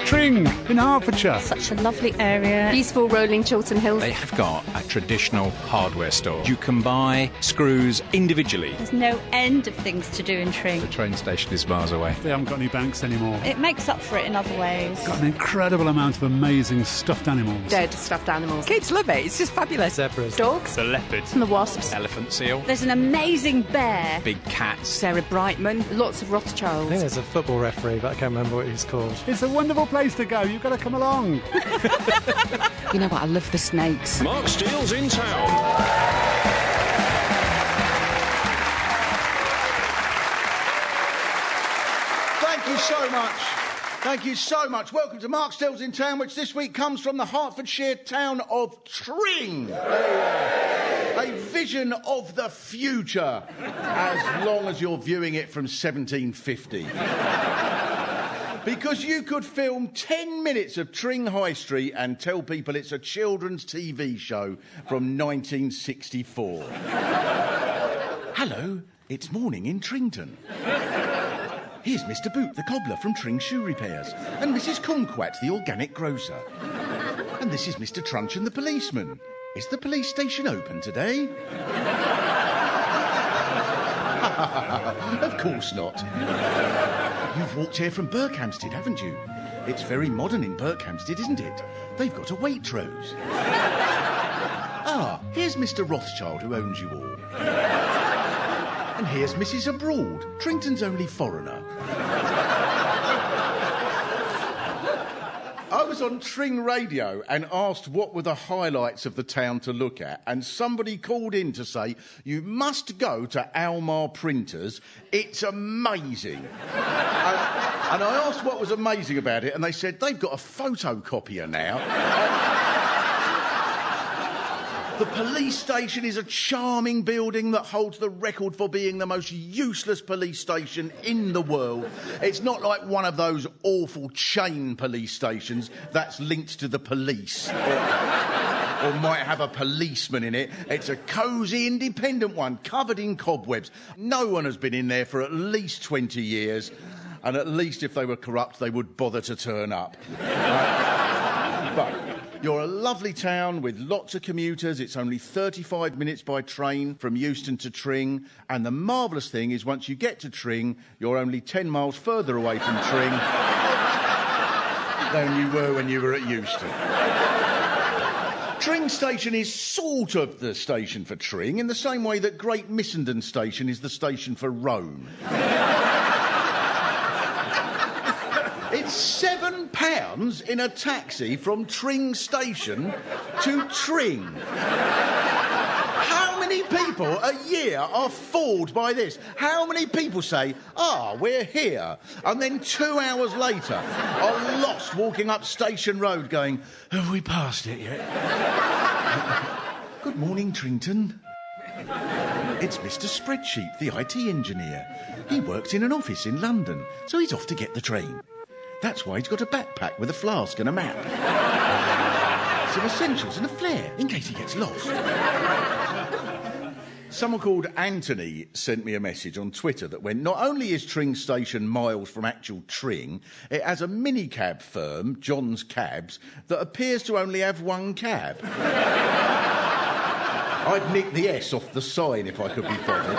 Tring in Hertfordshire. Such a lovely area. Beautiful rolling Chiltern Hills. They have got a traditional hardware store. You can buy screws individually. There's no end of things to do in Tring. The train station is miles away. They haven't got any banks anymore. It makes up for it in other ways. Got an incredible amount of amazing stuffed animals. Dead stuffed animals. Kids love it. It's just fabulous. Zebras. Dogs. The leopards. And the wasps. Elephant seal. There's an amazing bear. Big cats. Sarah Brightman. Lots of I think Rothschilds. there's a football referee, but I can't remember what he's called. It's a wonderful place to go. You've got to come along. You know what? I love the snakes. Mark Steele's in town. Thank you so much. Thank you so much. Welcome to Mark Steele's in Town, which this week comes from the Hertfordshire town of Tring. A vision of the future, as long as you're viewing it from 1750. Because you could film 10 minutes of Tring High Street and tell people it's a children's TV show from 1964. Hello, it's morning in Trington. Here's Mr. Boot, the cobbler from Tring Shoe Repairs, and Mrs. Conquat, the organic grocer. And this is Mr. Truncheon, the policeman. Is the police station open today? Of course not. You've walked here from Berkhamsted, haven't you? It's very modern in Berkhamsted, isn't it? They've got a Waitrose. Ah, here's Mr. Rothschild, who owns you all. And here's Mrs. Abroad, Trington's only foreigner. I was on Tring Radio and asked what were the highlights of the town to look at, and somebody called in to say, you must go to Almar Printers, it's amazing. And I asked what was amazing about it, and they said they've got a photocopier now. The police station is a charming building that holds the record for being the most useless police station in the world. It's not like one of those awful chain police stations that's linked to the police or might have a policeman in it. It's a cosy, independent one, covered in cobwebs. No one has been in there for at least 20 years, and at least if they were corrupt, they would bother to turn up. But you're a lovely town with lots of commuters. It's only 35 minutes by train from Euston to Tring. And the marvellous thing is once you get to Tring, you're only 10 miles further away from Tring than you were when you were at Euston. Tring Station is sort of the station for Tring in the same way that Great Missenden Station is the station for Rome. It's £7 in a taxi from Tring Station to Tring. How many people a year are fooled by this? How many people say, we're here, and then 2 hours later are lost walking up Station Road going, have we passed it yet? Good morning, Trington. It's Mr. Spreadsheet, the IT engineer. He works in an office in London, so he's off to get the train. That's why he's got a backpack with a flask and a map. Some essentials and a flare, in case he gets lost. Someone called Anthony sent me a message on Twitter that went, not only is Tring Station miles from actual Tring, it has a minicab firm, John's Cabs, that appears to only have one cab. I'd nick the S off the sign if I could be bothered.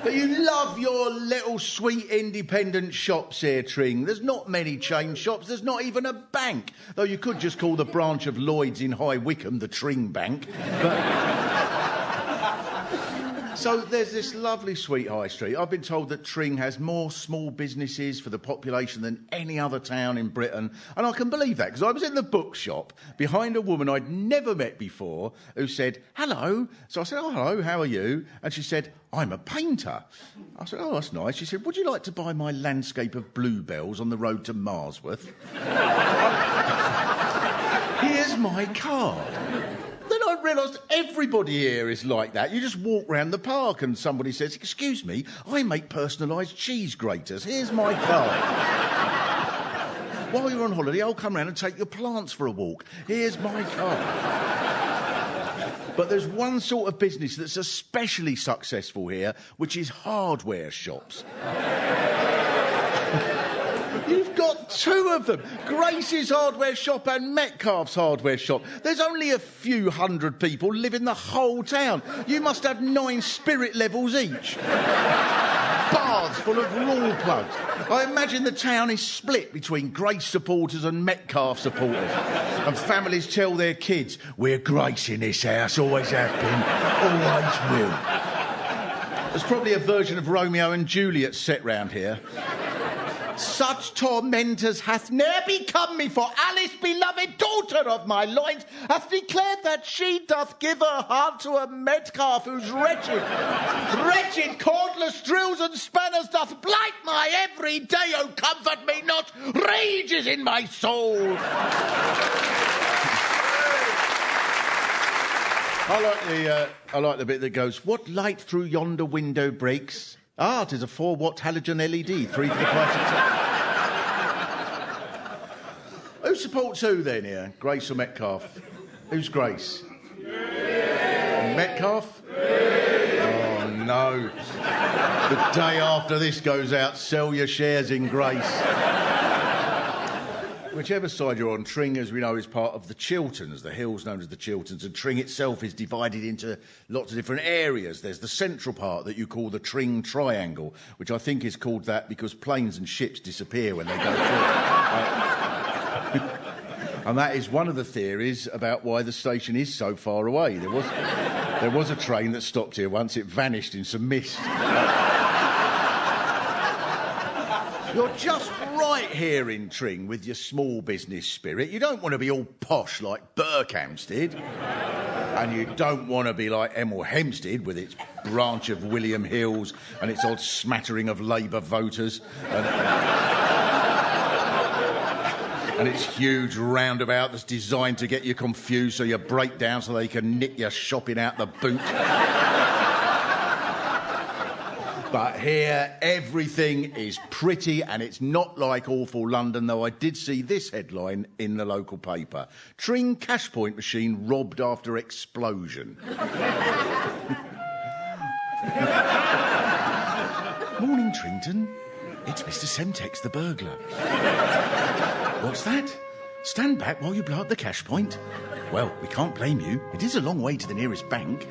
But you love your little sweet independent shops here, Tring. There's not many chain shops. There's not even a bank. Though you could just call the branch of Lloyd's in High Wycombe the Tring Bank. So there's this lovely sweet high street. I've been told that Tring has more small businesses for the population than any other town in Britain. And I can believe that, because I was in the bookshop behind a woman I'd never met before who said, hello. So I said, oh, hello, how are you? And she said, I'm a painter. I said, oh, that's nice. She said, would you like to buy my landscape of bluebells on the road to Marsworth? Here's my card. Then I realised everybody here is like that. You just walk round the park and somebody says, excuse me, I make personalised cheese graters. Here's my card. While you're on holiday, I'll come round and take your plants for a walk. Here's my card. But there's one sort of business that's especially successful here, which is hardware shops. You've got two of them. Grace's hardware shop and Metcalfe's hardware shop. There's only a few hundred people live in the whole town. You must have 9 spirit levels each. Baths full of raw plugs. I imagine the town is split between Grace supporters and Metcalfe supporters. And families tell their kids, we're Grace in this house, always have been, always will. There's probably a version of Romeo and Juliet set round here. Such tormentors hath ne'er become me, for Alice, beloved daughter of my loins, hath declared that she doth give her heart to a Metcalfe whose wretched cordless drills and spanners doth blight my every day. Oh, comfort me not, rages in my soul. I like the bit that goes, what light through yonder window breaks? Ah, 'tis a 4-watt halogen LED, 3 for the price of 2. Who supports who then here? Grace or Metcalfe? Who's Grace? Metcalfe? Oh, no. The day after this goes out, sell your shares in Grace. Whichever side you're on, Tring, as we know, is part of the Chilterns, the hills known as the Chilterns, and Tring itself is divided into lots of different areas. There's the central part that you call the Tring Triangle, which I think is called that because planes and ships disappear when they go through. And that is one of the theories about why the station is so far away. There was a train that stopped here once, it vanished in some mist. You're just right here in Tring with your small business spirit. You don't want to be all posh like Berkhamsted. And you don't want to be like Hemel Hempstead with its branch of William Hills and its odd smattering of Labour voters. And its huge roundabout that's designed to get you confused so you break down so they can nick your shopping out the boot. But here, everything is pretty and it's not like awful London, though I did see this headline in the local paper. Tring cash point machine robbed after explosion. Morning, Trington. It's Mr. Semtex, the burglar. What's that? Stand back while you blow up the cash point. Well, we can't blame you. It is a long way to the nearest bank.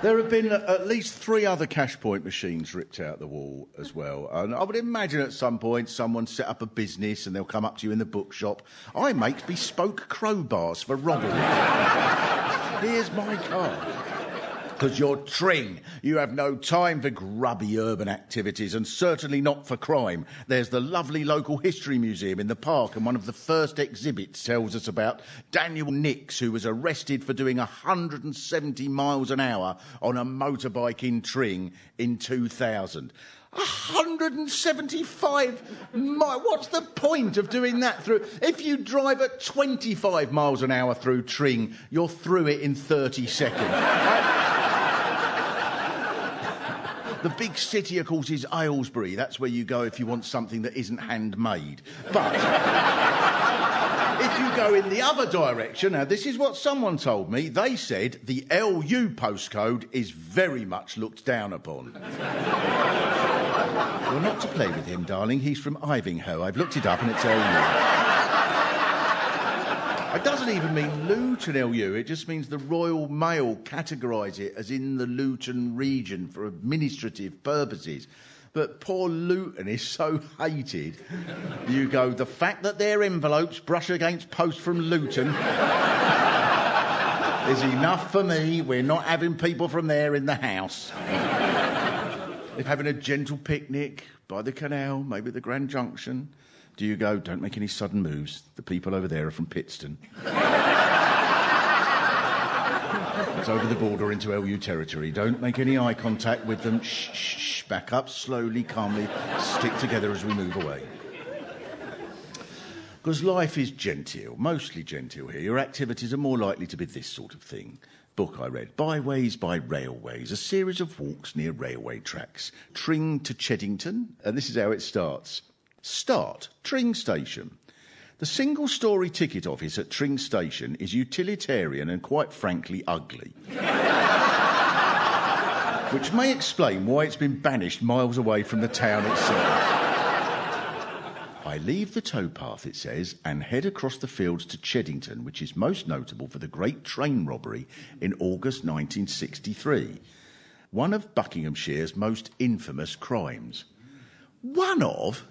There have been at least 3 other cash point machines ripped out the wall as well. And I would imagine at some point someone set up a business and they'll come up to you in the bookshop. I make bespoke crowbars for robbery. Here's my card. Because you're Tring. You have no time for grubby urban activities and certainly not for crime. There's the lovely local history museum in the park, and one of the first exhibits tells us about Daniel Nix, who was arrested for doing 170 miles an hour on a motorbike in Tring in 2000. 175 miles. What's the point of doing that through? If you drive at 25 miles an hour through Tring, you're through it in 30 seconds. The big city, of course, is Aylesbury. That's where you go if you want something that isn't handmade. But if you go in the other direction, now this is what someone told me. They said the LU postcode is very much looked down upon. You're not to play with him, darling. He's from Ivinghoe. I've looked it up and it's LU. It doesn't even mean Luton LU, it just means the Royal Mail categorise it as in the Luton region for administrative purposes. But poor Luton is so hated. You go, the fact that their envelopes brush against post from Luton is enough for me. We're not having people from there in the house. If having a gentle picnic by the canal, maybe the Grand Junction, do you go, don't make any sudden moves. The people over there are from Pittston. It's over the border into LU territory. Don't make any eye contact with them. Shh, shh, shh. Back up slowly, calmly. Stick together as we move away. Because life is genteel, mostly genteel here. Your activities are more likely to be this sort of thing. Book I read, Byways by Railways, a series of walks near railway tracks. Tring to Cheddington, and this is how it starts. Start, Tring Station. The single-storey ticket office at Tring Station is utilitarian and, quite frankly, ugly. Which may explain why it's been banished miles away from the town itself. I leave the towpath, it says, and head across the fields to Cheddington, which is most notable for the great train robbery in August 1963. One of Buckinghamshire's most infamous crimes. One of?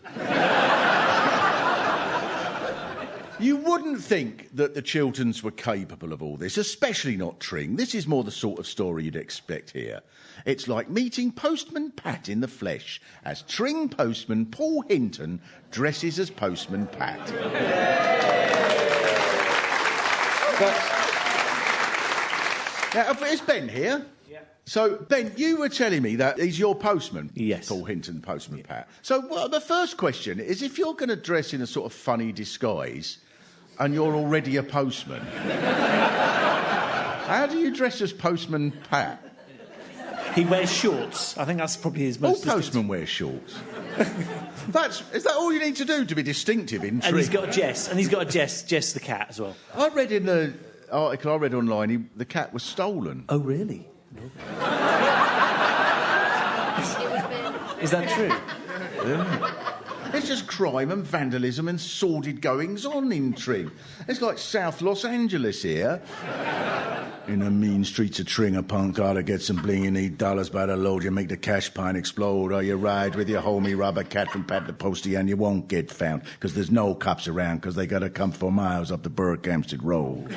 You wouldn't think that the Chilterns were capable of all this, especially not Tring. This is more the sort of story you'd expect here. It's like meeting Postman Pat in the flesh, as Tring postman Paul Hinton dresses as Postman Pat. Now, is Ben here? Yeah. So, Ben, you were telling me that he's your postman. Yes. Paul Hinton, Postman Pat. So, well, the first question is, if you're going to dress in a sort of funny disguise and you're already a postman, how do you dress as Postman Pat? He wears shorts. I think that's probably his All most... postmen wear shorts. Is that all you need to do to be distinctive in Tring? And he's got Jess the cat as well. I read in the article I read online, the cat was stolen. Oh, really? Is that true? Yeah. It's just crime and vandalism and sordid goings-on in Tring. It's like South Los Angeles here. In the mean streets of Tring, a punk gotta get some bling, you need dollars by the load, you make the cash pine explode, or you ride with your homie rubber cat from Pat the Postie and you won't get found, because there's no cops around, because they gotta come 4 miles up the Berwick-Hampstead Road.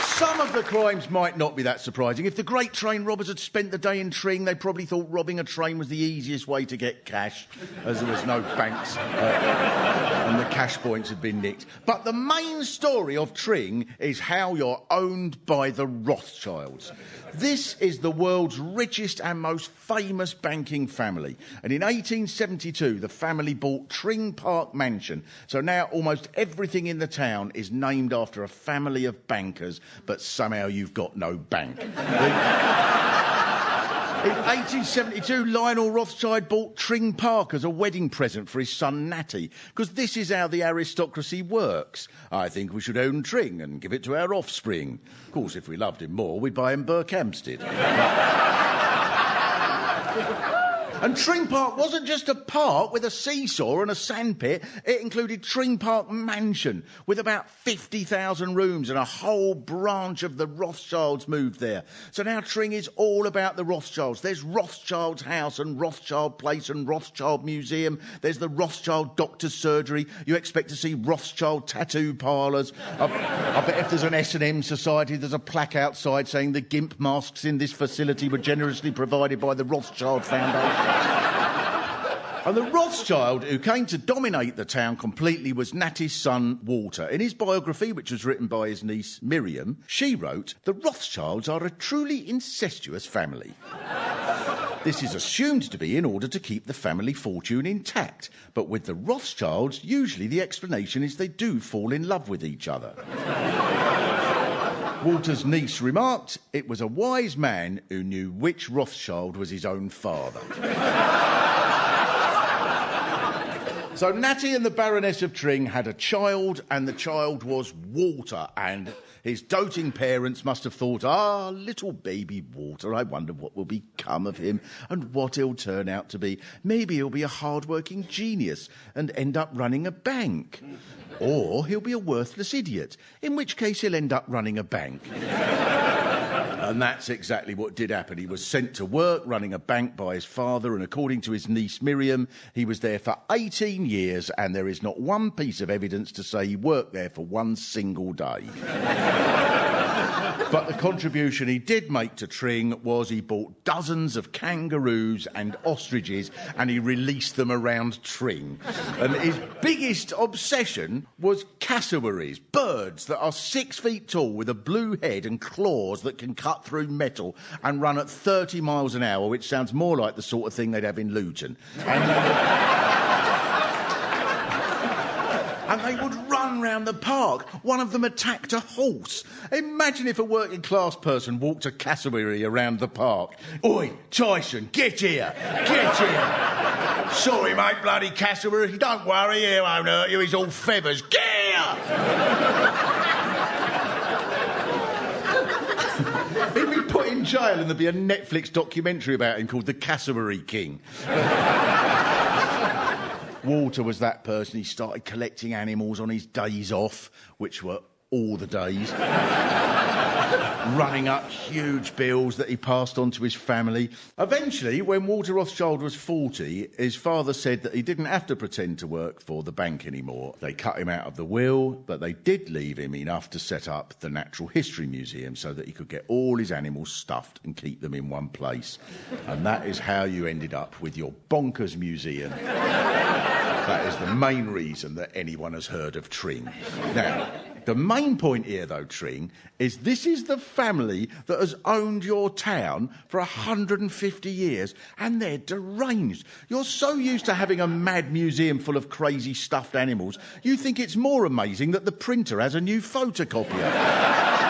Some of the crimes might not be that surprising. If the great train robbers had spent the day in Tring, they probably thought robbing a train was the easiest way to get cash, as there was no banks and the cash points had been nicked. But the main story of Tring is how you're owned by the Rothschilds. This is the world's richest and most famous banking family. And in 1872, the family bought Tring Park Mansion. So now almost everything in the town is named after a family of bankers, but somehow you've got no bank. In 1872, Lionel Rothschild bought Tring Park as a wedding present for his son Natty, because this is how the aristocracy works. I think we should own Tring and give it to our offspring. Of course, if we loved him more, we'd buy him Berkhamsted. And Tring Park wasn't just a park with a seesaw and a sandpit. It included Tring Park Mansion, with about 50,000 rooms, and a whole branch of the Rothschilds moved there. So now Tring is all about the Rothschilds. There's Rothschild's House and Rothschild Place and Rothschild Museum. There's the Rothschild Doctor's Surgery. You expect to see Rothschild tattoo parlours. I bet if there's an S&M society, there's a plaque outside saying the GIMP masks in this facility were generously provided by the Rothschild Foundation. And the Rothschild who came to dominate the town completely was Natty's son, Walter. In his biography, which was written by his niece, Miriam, she wrote, "The Rothschilds are a truly incestuous family." This is assumed to be in order to keep the family fortune intact. But with the Rothschilds, usually the explanation is they do fall in love with each other. Walter's niece remarked, "It was a wise man who knew which Rothschild was his own father." So Natty and the Baroness of Tring had a child, and the child was Walter, and his doting parents must have thought, little baby Walter, I wonder what will become of him and what he'll turn out to be. Maybe he'll be a hard-working genius and end up running a bank. Or he'll be a worthless idiot, in which case he'll end up running a bank. And that's exactly what did happen. He was sent to work running a bank by his father, and according to his niece Miriam, he was there for 18 years, and there is not one piece of evidence to say he worked there for one single day. But the contribution he did make to Tring was he bought dozens of kangaroos and ostriches and he released them around Tring. And his biggest obsession was cassowaries, birds that are 6 feet tall with a blue head and claws that can cut through metal and run at 30 miles an hour, which sounds more like the sort of thing they'd have in Luton. and they would run round the park. One of them attacked a horse. Imagine if a working class person walked a cassowary around the park. Oi, Tyson, get here! Get here! Sorry, mate, bloody cassowary. Don't worry, he won't hurt you. He's all feathers. Get here! He'd be put in jail and there'd be a Netflix documentary about him called The Cassowary King. Walter was that person. He started collecting animals on his days off, which were all the days, running up huge bills that he passed on to his family. Eventually, when Walter Rothschild was 40, his father said that he didn't have to pretend to work for the bank anymore. They cut him out of the will, but they did leave him enough to set up the Natural History Museum so that he could get all his animals stuffed and keep them in one place. And that is how you ended up with your bonkers museum. That is the main reason that anyone has heard of Tring. Now, the main point here, though, Tring, is this is the family that has owned your town for 150 years, and they're deranged. You're so used to having a mad museum full of crazy stuffed animals, you think it's more amazing that the printer has a new photocopier.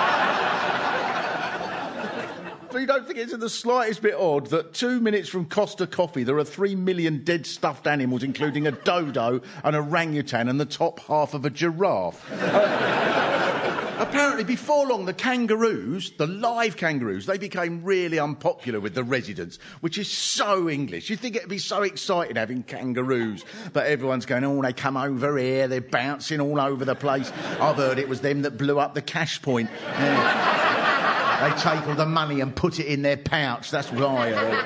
So you don't think it's in the slightest bit odd that 2 minutes from Costa Coffee there are 3 million dead stuffed animals, including a dodo, an orangutan and the top half of a giraffe? Apparently, before long, the kangaroos, the live kangaroos, they became really unpopular with the residents, which is so English. You'd think it'd be so exciting having kangaroos, but everyone's going, oh, they come over here, they're bouncing all over the place. I've heard it was them that blew up the cash point. Yeah. They take all the money and put it in their pouch. That's what I heard.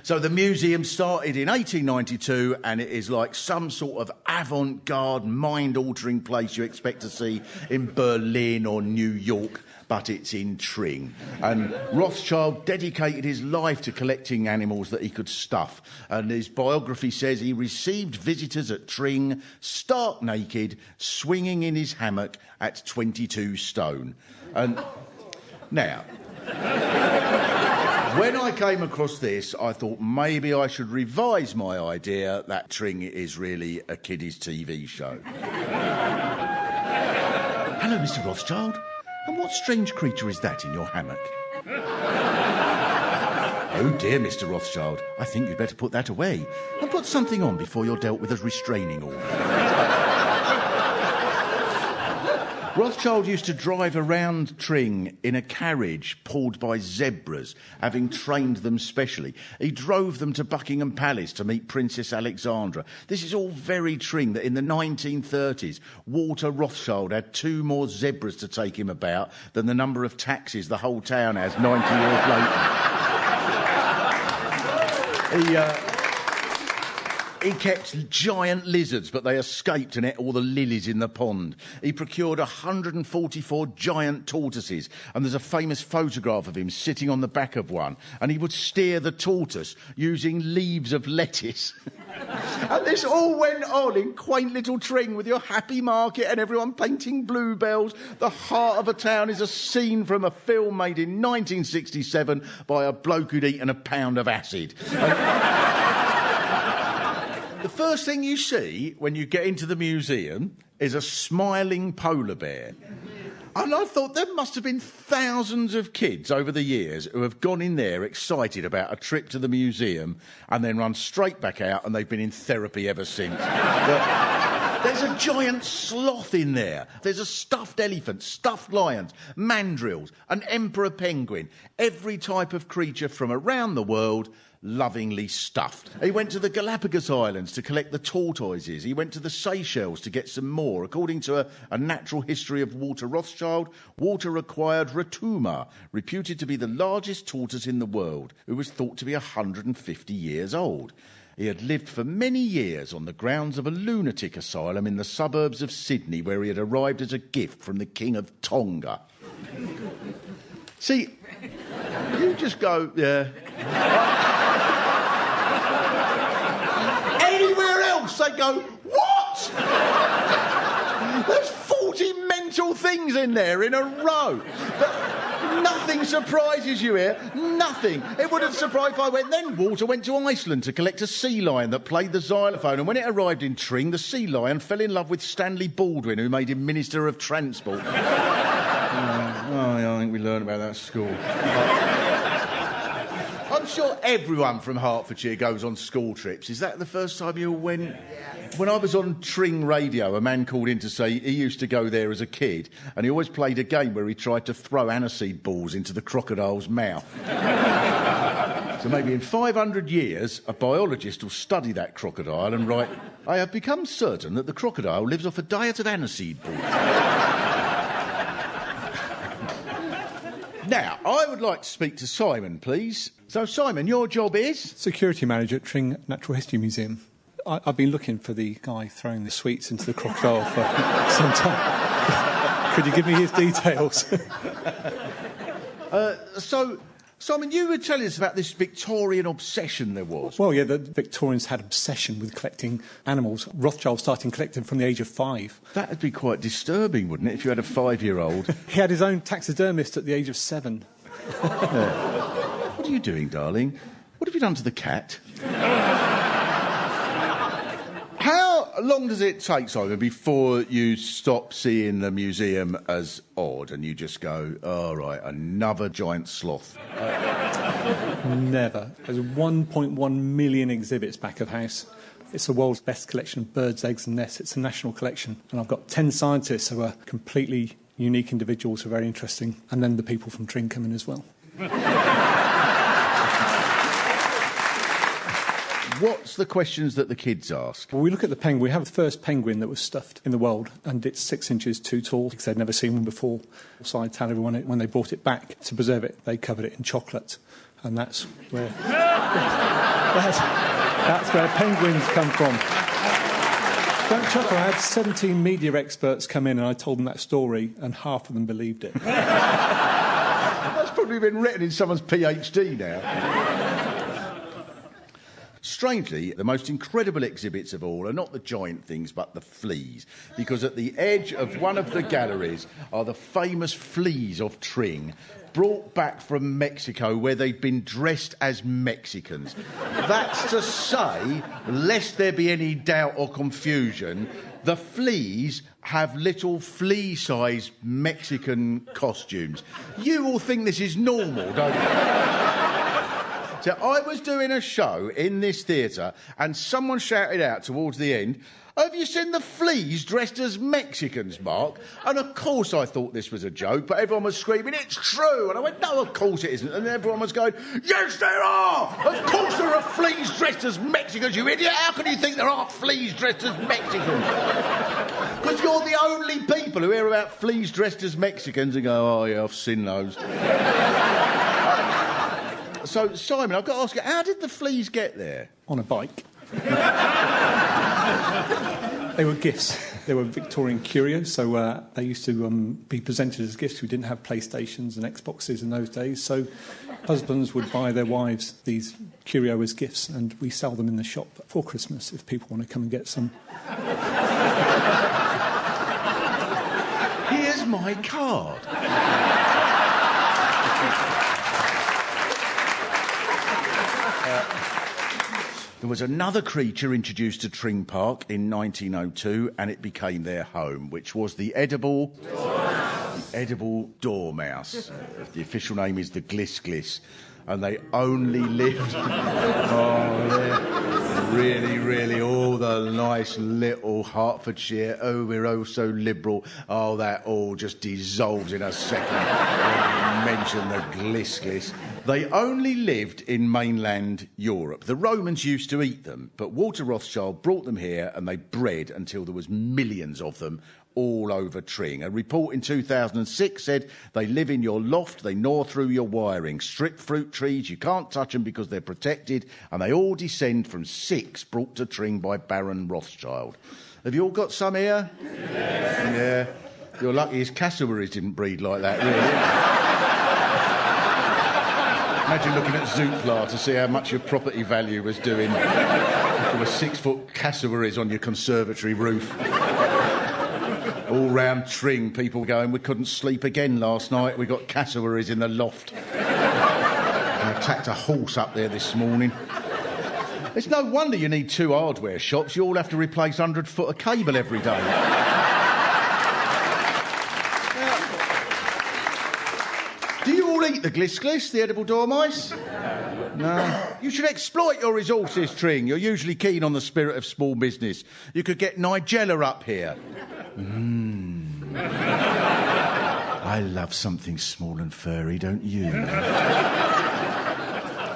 So the museum started in 1892, and it is like some sort of avant-garde, mind-altering place you expect to see in Berlin or New York, but it's in Tring. And Rothschild dedicated his life to collecting animals that he could stuff. And his biography says he received visitors at Tring, stark naked, swinging in his hammock at 22 stone. And... Now, when I came across this, I thought maybe I should revise my idea that Tring is really a kiddies' TV show. Hello, Mr. Rothschild. And what strange creature is that in your hammock? Oh dear, Mr. Rothschild. I think you'd better put that away and put something on before you're dealt with as restraining order. Rothschild used to drive around Tring in a carriage pulled by zebras, having trained them specially. He drove them to Buckingham Palace to meet Princess Alexandra. This is all very Tring, that in the 1930s, Walter Rothschild had 2 more zebras to take him about than the number of taxis the whole town has 90 years later. He kept giant lizards, but they escaped and ate all the lilies in the pond. He procured 144 giant tortoises, and there's a famous photograph of him sitting on the back of one, and he would steer the tortoise using leaves of lettuce. And this all went on in quaint little Tring with your happy market and everyone painting bluebells. The heart of a town is a scene from a film made in 1967 by a bloke who'd eaten a pound of acid. The first thing you see when you get into the museum is a smiling polar bear. And I thought there must have been thousands of kids over the years who have gone in there excited about a trip to the museum and then run straight back out, and they've been in therapy ever since. There's a giant sloth in there. There's a stuffed elephant, stuffed lions, mandrills, an emperor penguin, every type of creature from around the world lovingly stuffed. He went to the Galapagos Islands to collect the tortoises. He went to the Seychelles to get some more. According to a natural history of Walter Rothschild, Walter acquired Ratuma, reputed to be the largest tortoise in the world, who was thought to be 150 years old. He had lived for many years on the grounds of a lunatic asylum in the suburbs of Sydney, where he had arrived as a gift from the King of Tonga. See, you just go, yeah. Anywhere else, they go, what? There's 40 mental things in there in a row. But Nothing surprises you here. Nothing. It wouldn't surprise if I went then. Walter went to Iceland to collect a sea lion that played the xylophone, and when it arrived in Tring, the sea lion fell in love with Stanley Baldwin, who made him Minister of Transport. I think we learned about that at school. I'm sure everyone from Hertfordshire goes on school trips. Is that the first time you all went? When I was on Tring radio, a man called in to say he used to go there as a kid, and he always played a game where he tried to throw aniseed balls into the crocodile's mouth. So maybe in 500 years, a biologist will study that crocodile and write, "I have become certain that the crocodile lives off a diet of aniseed balls." Now, I would like to speak to Simon, please. So, Simon, your job is? Security manager at Tring Natural History Museum. I've been looking for the guy throwing the sweets into the crocodile for some time. Could you give me his details? So, Simon, you were telling us about this Victorian obsession there was. Well, yeah, the Victorians had obsession with collecting animals. Rothschild started collecting from the age of 5. That would be quite disturbing, wouldn't it, if you had a 5-year-old? He had his own taxidermist at the age of 7. What are you doing, darling? What have you done to the cat? How long does it take, Simon, before you stop seeing the museum as odd and you just go, "Oh, right, another giant sloth"? Never. There's 1.1 million exhibits back of house. It's the world's best collection of birds, eggs and nests. It's a national collection. And I've got 10 scientists who are completely unique individuals who are very interesting. And then the people from Tring come in as well. What's the questions that the kids ask? Well, we look at the penguin. We have the first penguin that was stuffed in the world, and it's 6 inches too tall because they'd never seen one before. So I tell everyone when they brought it back to preserve it, they covered it in chocolate, and that's where that's where penguins come from. Don't chuckle. I had 17 media experts come in, and I told them that story, and half of them believed it. That's probably been written in someone's PhD now. Strangely, the most incredible exhibits of all are not the giant things, but the fleas. Because at the edge of one of the galleries are the famous fleas of Tring, brought back from Mexico, where they'd been dressed as Mexicans. That's to say, lest there be any doubt or confusion, the fleas have little flea-sized Mexican costumes. You all think this is normal, don't you? So I was doing a show in this theatre and someone shouted out towards the end, "Have you seen the fleas dressed as Mexicans, Mark?" And of course I thought this was a joke, but everyone was screaming, "It's true!" And I went, "No, of course it isn't." And everyone was going, "Yes, there are! Of course there are fleas dressed as Mexicans, you idiot! How can you think there aren't fleas dressed as Mexicans?" Because you're the only people who hear about fleas dressed as Mexicans and go, "Oh, yeah, I've seen those." So, Simon, I've got to ask you, how did the fleas get there? On a bike. They were gifts. They were Victorian curios, so they used to be presented as gifts. We didn't have PlayStations and Xboxes in those days, so husbands would buy their wives these curio as gifts, and we sell them in the shop for Christmas if people want to come and get some. Here's my card. There was another creature introduced to Tring Park in 1902 and it became their home, which was the edible dormouse. The official name is the gliss, and they only lived... Really, all the nice little Hertfordshire, oh, we're oh so liberal, oh, that all just dissolves in a second when you mention the gliss. They only lived in mainland Europe. The Romans used to eat them, but Walter Rothschild brought them here and they bred until there was millions of them all over Tring. A report in 2006 said they live in your loft, they gnaw through your wiring, strip fruit trees, you can't touch them because they're protected, and they all descend from 6 brought to Tring by Baron Rothschild. Have you all got some here? Yeah. You're lucky his cassowaries didn't breed like that, really. Imagine looking at Zoopla to see how much your property value was doing if there were 6-foot cassowaries on your conservatory roof. All round Tring, people going, we couldn't sleep again last night. We got cassowaries in the loft. I attacked a horse up there this morning. It's no wonder you need 2 hardware shops. You all have to replace 100 foot of cable every day. Do you all eat the gliss, the edible dormice? No. You should exploit your resources, Tring. You're usually keen on the spirit of small business. You could get Nigella up here. I love something small and furry, don't you?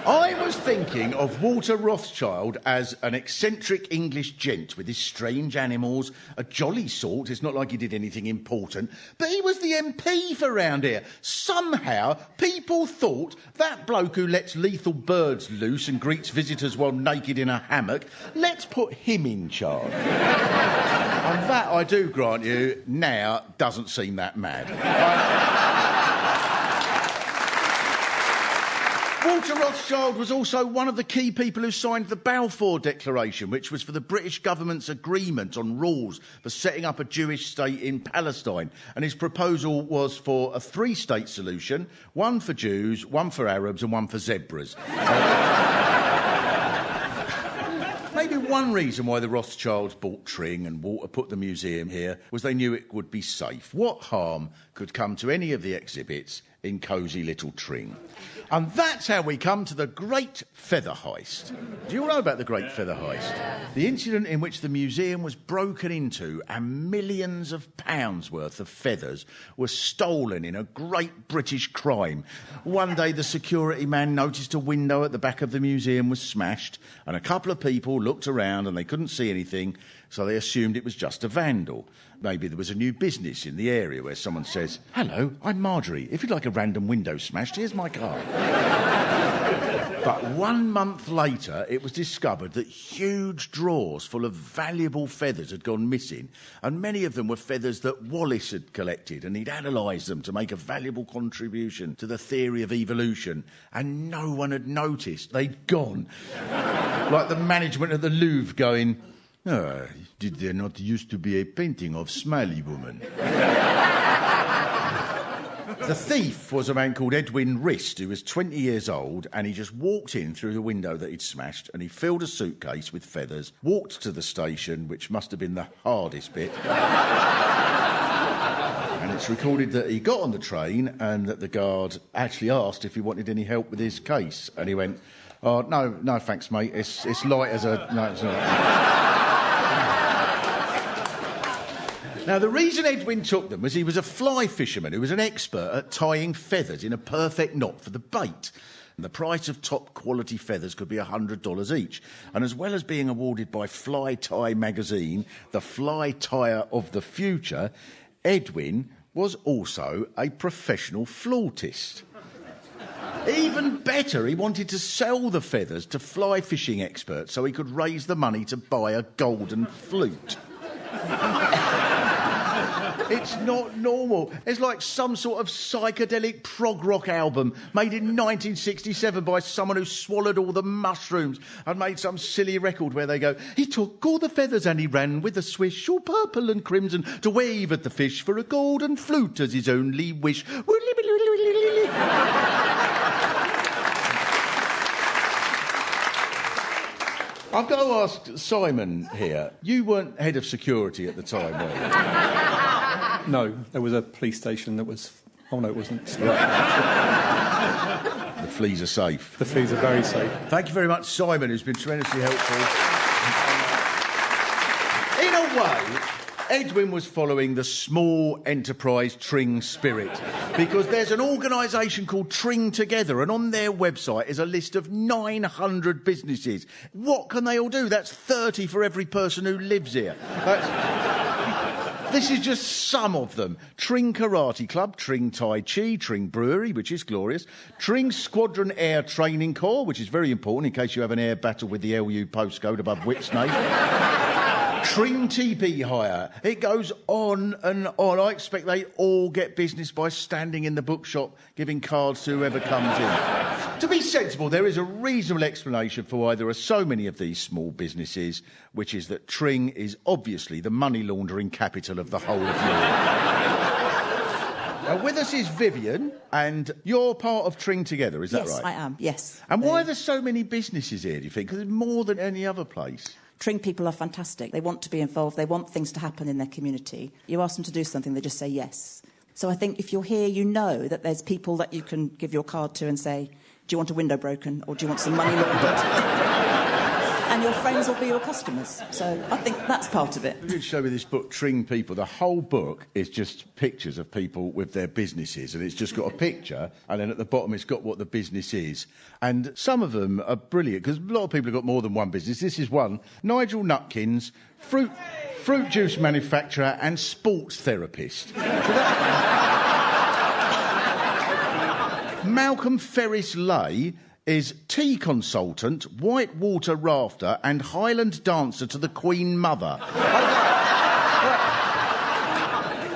I was thinking of Walter Rothschild as an eccentric English gent with his strange animals, a jolly sort. It's not like he did anything important, but he was the MP for round here. Somehow, people thought that bloke who lets lethal birds loose and greets visitors while naked in a hammock, let's put him in charge. And that, I do grant you, now doesn't seem that mad. Walter Rothschild was also one of the key people who signed the Balfour Declaration, which was for the British government's agreement on rules for setting up a Jewish state in Palestine. And his proposal was for a 3-state solution, one for Jews, one for Arabs and one for zebras. Maybe one reason why the Rothschilds bought Tring and Walter put the museum here was they knew it would be safe. What harm could come to any of the exhibits in cosy little Tring? And that's how we come to the Great Feather Heist. Do you all know about the Great Feather Heist? The incident in which the museum was broken into and millions of pounds worth of feathers were stolen in a great British crime. One day the security man noticed a window at the back of the museum was smashed and a couple of people looked around and they couldn't see anything, so they assumed it was just a vandal. Maybe there was a new business in the area where someone says, "Hello, I'm Marjorie. If you'd like a random window smashed, here's my card." But 1 month later, it was discovered that huge drawers full of valuable feathers had gone missing, and many of them were feathers that Wallace had collected, and he'd analysed them to make a valuable contribution to the theory of evolution, and no one had noticed. They'd gone. Like the management of the Louvre going, "Oh, did there not used to be a painting of Smiley Woman?" The thief was a man called Edwin Rist, who was 20 years old, and he just walked in through the window that he'd smashed, and he filled a suitcase with feathers, walked to the station, which must have been the hardest bit. And it's recorded that he got on the train and that the guard actually asked if he wanted any help with his case, and he went, "Oh, no, thanks, mate. It's light as a..." No, it's not. Now, the reason Edwin took them was he was a fly fisherman who was an expert at tying feathers in a perfect knot for the bait. And the price of top-quality feathers could be $100 each. And as well as being awarded by Fly Tie magazine, the fly tyer of the future, Edwin was also a professional flautist. Even better, he wanted to sell the feathers to fly fishing experts so he could raise the money to buy a golden flute. It's not normal. It's like some sort of psychedelic prog rock album made in 1967 by someone who swallowed all the mushrooms and made some silly record where they go, "He took all the feathers and he ran with a swish, all purple and crimson, to wave at the fish for a golden flute as his only wish." I've got to ask Simon here, you weren't head of security at the time, were you? No, there was a police station that was... Oh, no, it wasn't. The fleas are safe. The fleas are very safe. Thank you very much, Simon, who's been tremendously helpful. In a way, Edwin was following the small enterprise Tring spirit, because there's an organisation called Tring Together, and on their website is a list of 900 businesses. What can they all do? That's 30 for every person who lives here. This is just some of them. Tring Karate Club, Tring Tai Chi, Tring Brewery, which is glorious, Tring Squadron Air Training Corps, which is very important in case you have an air battle with the LU postcode above Whipsnade. Tring TP hire. It goes on and on. I expect they all get business by standing in the bookshop giving cards to whoever comes in. To be sensible, there is a reasonable explanation for why there are so many of these small businesses, which is that Tring is obviously the money laundering capital of the whole of Europe. With us is Vivian, and you're part of Tring Together, is that right? Yes, I am, yes. And why are there so many businesses here, do you think? Because there's more than any other place. Tring people are fantastic. They want to be involved. They want things to happen in their community. You ask them to do something, they just say yes. So I think if you're here, you know that there's people that you can give your card to and say, do you want a window broken or do you want some money laundered? And your friends will be your customers. So I think that's part of it. You could show me this book, Tring People. The whole book is just pictures of people with their businesses, and it's just got a picture, and then at the bottom it's got what the business is. And some of them are brilliant, because a lot of people have got more than one business. This is one. Nigel Nutkins, fruit juice manufacturer and sports therapist. Malcolm Ferris Lay is tea consultant, whitewater rafter and Highland dancer to the Queen Mother.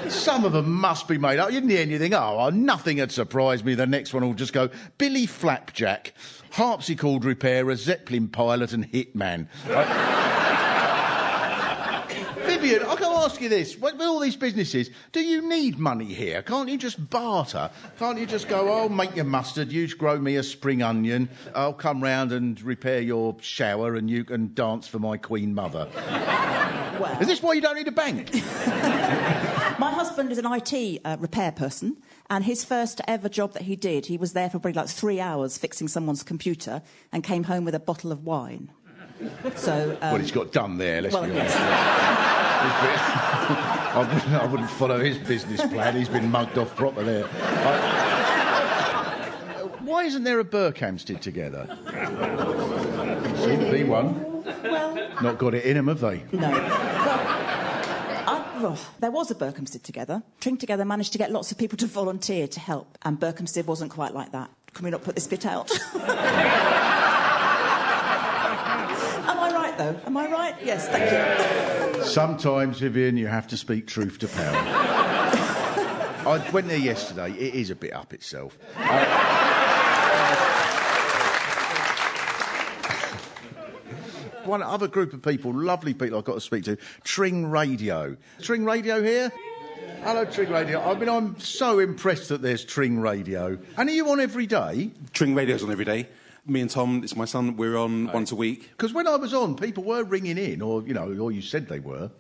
Some of them must be made up. In the end you think, oh, nothing had surprised me. The next one will just go Billy Flapjack, harpsichord repairer, Zeppelin pilot and hitman. Vivian, I've got to ask you this. With all these businesses, do you need money here? Can't you just barter? Can't you just go, I'll make your mustard, you grow me a spring onion, I'll come round and repair your shower and you can dance for my Queen Mother? Well, is this why you don't need a bank? my husband is an IT repair person, and his first ever job that he did, he was there for probably like 3 hours fixing someone's computer and came home with a bottle of wine. So, well, he's got done there, let's be honest. Yes. I wouldn't follow his business plan. He's been mugged off proper there. Why isn't there a Berkhamsted together? Seems to be one. Well... Not got it in them, have they? No. Well, there was a Berkhamsted together. Tring Together managed to get lots of people to volunteer to help, and Berkhamsted wasn't quite like that. Can we not put this bit out? Am I right, though? Am I right? Yes, thank you. Sometimes, Vivian, you have to speak truth to power. I went there yesterday. It is a bit up itself. One other group of people, lovely people I've got to speak to, Tring Radio. Tring Radio here? Hello, Tring Radio. I mean, I'm so impressed that there's Tring Radio. And are you on every day? Tring Radio's on every day. Me and Tom, it's my son, we're on once a week. Because when I was on, people were ringing in, or you said they were.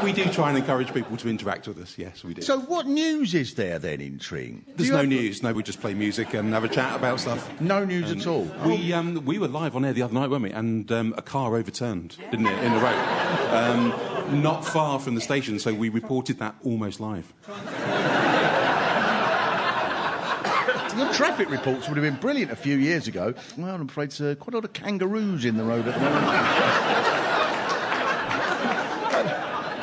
We do try and encourage people to interact with us, yes, we do. So what news is there then in Tring? There's no news. No, we just play music and have a chat about stuff. No news at all? We were live on air the other night, weren't we? And a car overturned, didn't it, in the road? Not far from the station, so we reported that almost live. Your traffic reports would have been brilliant a few years ago. Well, I'm afraid there's quite a lot of kangaroos in the road at the moment.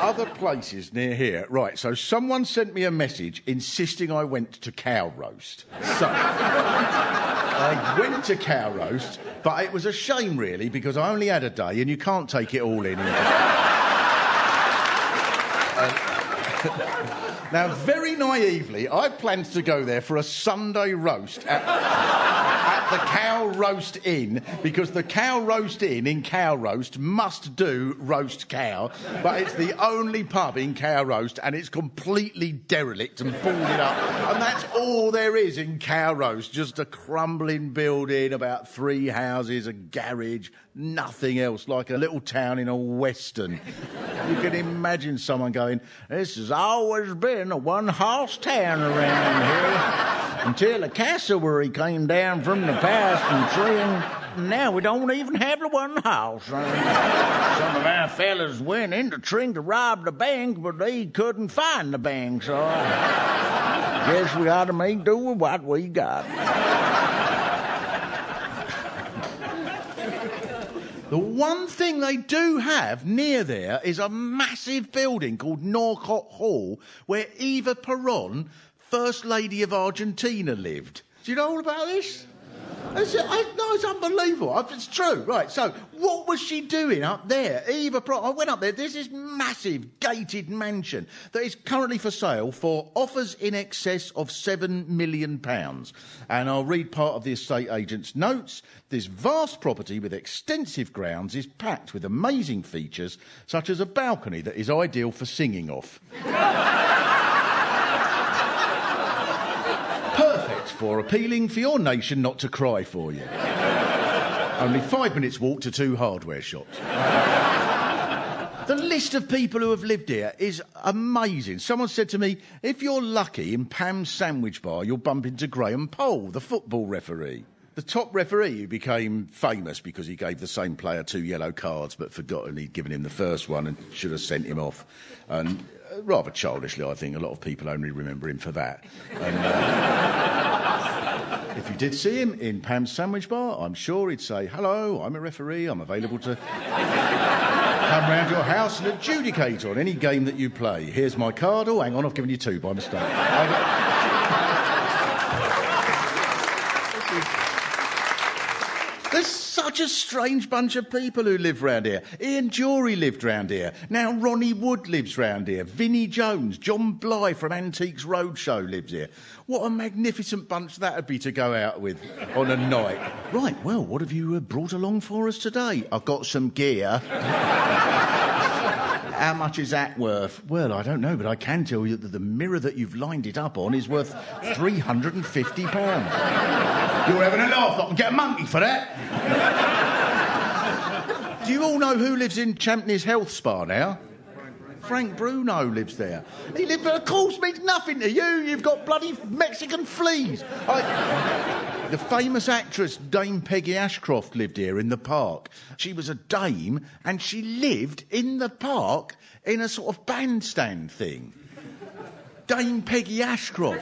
Other places near here. Right, so someone sent me a message insisting I went to cow roast. So, I went to cow roast, but it was a shame, really, because I only had a day and you can't take it all in. Now, very naively, I planned to go there for a Sunday roast at the Cow Roast Inn, because the Cow Roast Inn in Cow Roast must do roast cow, but it's the only pub in Cow Roast, and it's completely derelict and boarded up. And that's all there is in Cow Roast, just a crumbling building, about 3 houses, a garage, nothing else, like a little town in a western. You can imagine someone going, this has always been a one-horse town around here, until a cassowary came down from the past and Tring. Now we don't even have the one house. Some of our fellas went into Tring to rob the bank, but they couldn't find the bank, so I guess we ought to make do with what we got. The one thing they do have near there is a massive building called Norcott Hall, where Eva Perón, First Lady of Argentina, lived. Do you know all about this? It's unbelievable. It's true. Right, so what was she doing up there? I went up there. There's this massive gated mansion that is currently for sale for offers in excess of £7 million. And I'll read part of the estate agent's notes. This vast property with extensive grounds is packed with amazing features, such as a balcony that is ideal for singing off. Perfect for appealing for your nation not to cry for you. Only 5 minutes walk to 2 hardware shops. The list of people who have lived here is amazing. Someone said to me, if you're lucky in Pam's Sandwich Bar, you'll bump into Graham Poll, the football referee. The top referee who became famous because he gave the same player 2 yellow cards but forgotten he'd given him the first one and should have sent him off. And rather childishly, I think a lot of people only remember him for that. And if you did see him in Pam's Sandwich Bar, I'm sure he'd say, hello, I'm a referee, I'm available to come round your house and adjudicate on any game that you play. Here's my card. Oh, hang on, I've given you 2 by mistake. There's such a strange bunch of people who live round here. Ian Jury lived round here. Now Ronnie Wood lives round here. Vinnie Jones, John Bly from Antiques Roadshow lives here. What a magnificent bunch that would be to go out with on a night. Right, well, what have you brought along for us today? I've got some gear. How much is that worth? Well, I don't know, but I can tell you that the mirror that you've lined it up on is worth £350. You're having a laugh. I can get a monkey for that. Do you all know who lives in Champneys Health Spa now? Frank Bruno lives there. He lives, of course, means nothing to you. You've got bloody Mexican fleas. The famous actress Dame Peggy Ashcroft lived here in the park. She was a dame and she lived in the park in a sort of bandstand thing. Dame Peggy Ashcroft,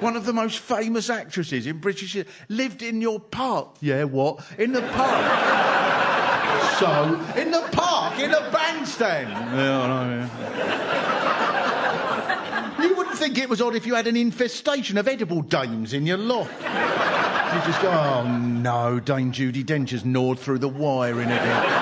one of the most famous actresses in British... lived in your park. Yeah, what? In the park. So, in the park, in a bandstand. Yeah, I know, yeah. You wouldn't think it was odd if you had an infestation of edible dames in your loft. You just go, oh, no, Dame Judi Dench's gnawed through the wiring again.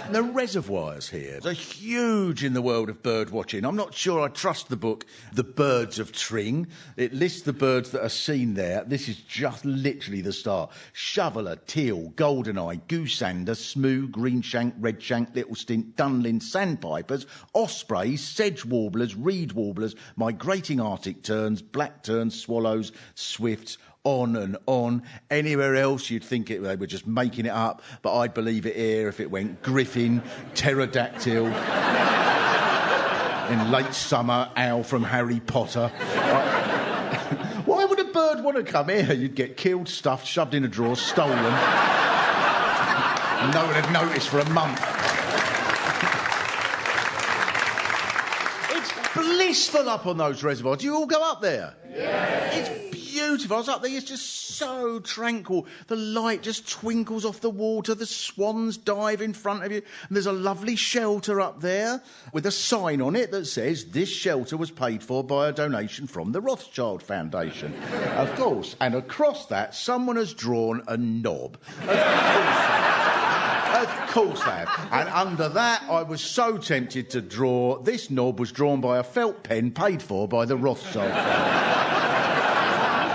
The reservoirs here are huge in the world of bird watching. I'm not sure I trust the book The Birds of Tring. It lists the birds that are seen there. This is just literally the start. Shoveler, teal, goldeneye, goosander, smoo, greenshank, redshank, little stint, dunlin, sandpipers, ospreys, sedge warblers, reed warblers, migrating arctic terns, black terns, swallows, swifts, on and on. Anywhere else you'd think they were just making it up, but I'd believe it here if it went griffin, pterodactyl, in late summer, owl from Harry Potter. Why would a bird want to come here? You'd get killed, stuffed, shoved in a drawer, stolen. And no one had noticed for a month. It's blissful up on those reservoirs. Do you all go up there? Yes. It's beautiful. I was up there, it's just so tranquil. The light just twinkles off the water, the swans dive in front of you, and there's a lovely shelter up there with a sign on it that says this shelter was paid for by a donation from the Rothschild Foundation. Of course. And across that, someone has drawn a knob. Of course they have. And under that, I was so tempted to draw... This knob was drawn by a felt pen paid for by the Rothschild Foundation.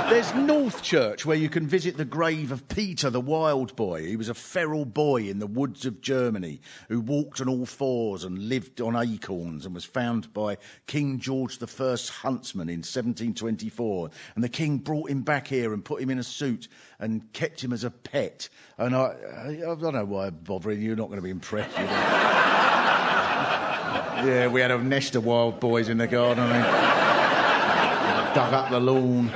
There's North Church, where you can visit the grave of Peter the Wild Boy. He was a feral boy in the woods of Germany who walked on all fours and lived on acorns and was found by King George I's huntsman in 1724. And the king brought him back here and put him in a suit and kept him as a pet. And I don't know why I'm bothering you. You're not going to be impressed. You know? Yeah, we had a nest of wild boys in the garden. Dug up the lawn.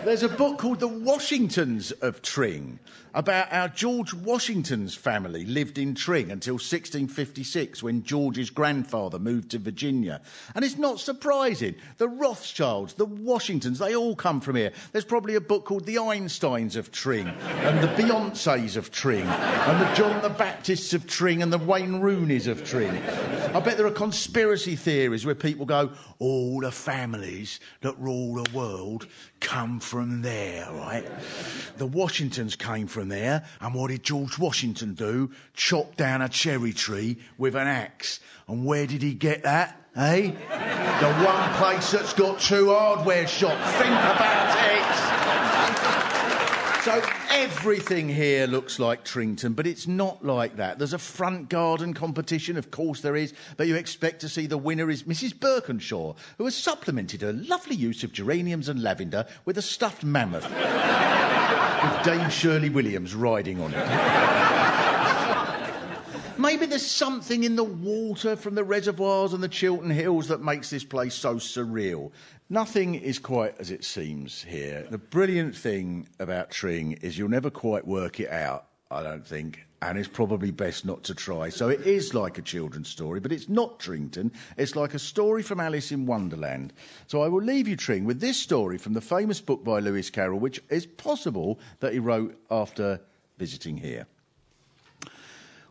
There's a book called The Washingtons of Tring about how George Washington's family lived in Tring until 1656 when George's grandfather moved to Virginia. And it's not surprising. The Rothschilds, the Washingtons, they all come from here. There's probably a book called The Einsteins of Tring and the Beyoncés of Tring and the John the Baptists of Tring and the Wayne Rooneys of Tring. I bet there are conspiracy theories where people go, all the families that rule the world come from there, right? The Washingtons came from there, and what did George Washington do? Chop down a cherry tree with an axe. And where did he get that? Eh? The one place that's got 2 hardware shops. Think about it. So everything here looks like Trington, but it's not like that. There's a front garden competition, of course there is, but you expect to see the winner is Mrs. Birkenshaw, who has supplemented her lovely use of geraniums and lavender with a stuffed mammoth, with Dame Shirley Williams riding on it. Maybe there's something in the water from the reservoirs and the Chiltern Hills that makes this place so surreal. Nothing is quite as it seems here. The brilliant thing about Tring is you'll never quite work it out, I don't think, and it's probably best not to try. So it is like a children's story, but it's not Trington. It's like a story from Alice in Wonderland. So I will leave you, Tring, with this story from the famous book by Lewis Carroll, which is possible that he wrote after visiting here.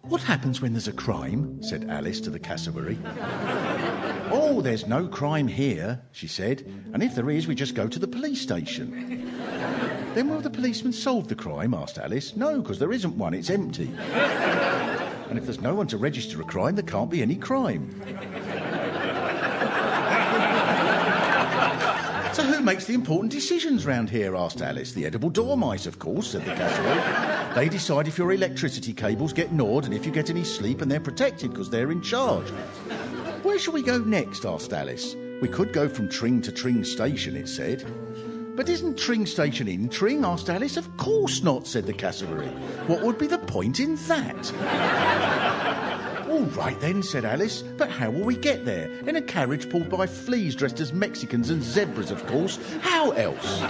What happens when there's a crime? Said Alice to the cassowary. Oh, there's no crime here, she said. And if there is, we just go to the police station. Then will the policeman solve the crime? Asked Alice. No, because there isn't one, it's empty. And if there's no one to register a crime, there can't be any crime. So who makes the important decisions round here? Asked Alice. The edible dormice, of course, said the cassowary. They decide if your electricity cables get gnawed and if you get any sleep, and they're protected because they're in charge. Where shall we go next? Asked Alice. We could go from Tring to Tring Station, it said. But isn't Tring Station in Tring? Asked Alice. Of course not, said the cassowary. What would be the point in that? All right then, said Alice, but how will we get there? In a carriage pulled by fleas dressed as Mexicans and zebras, of course. How else?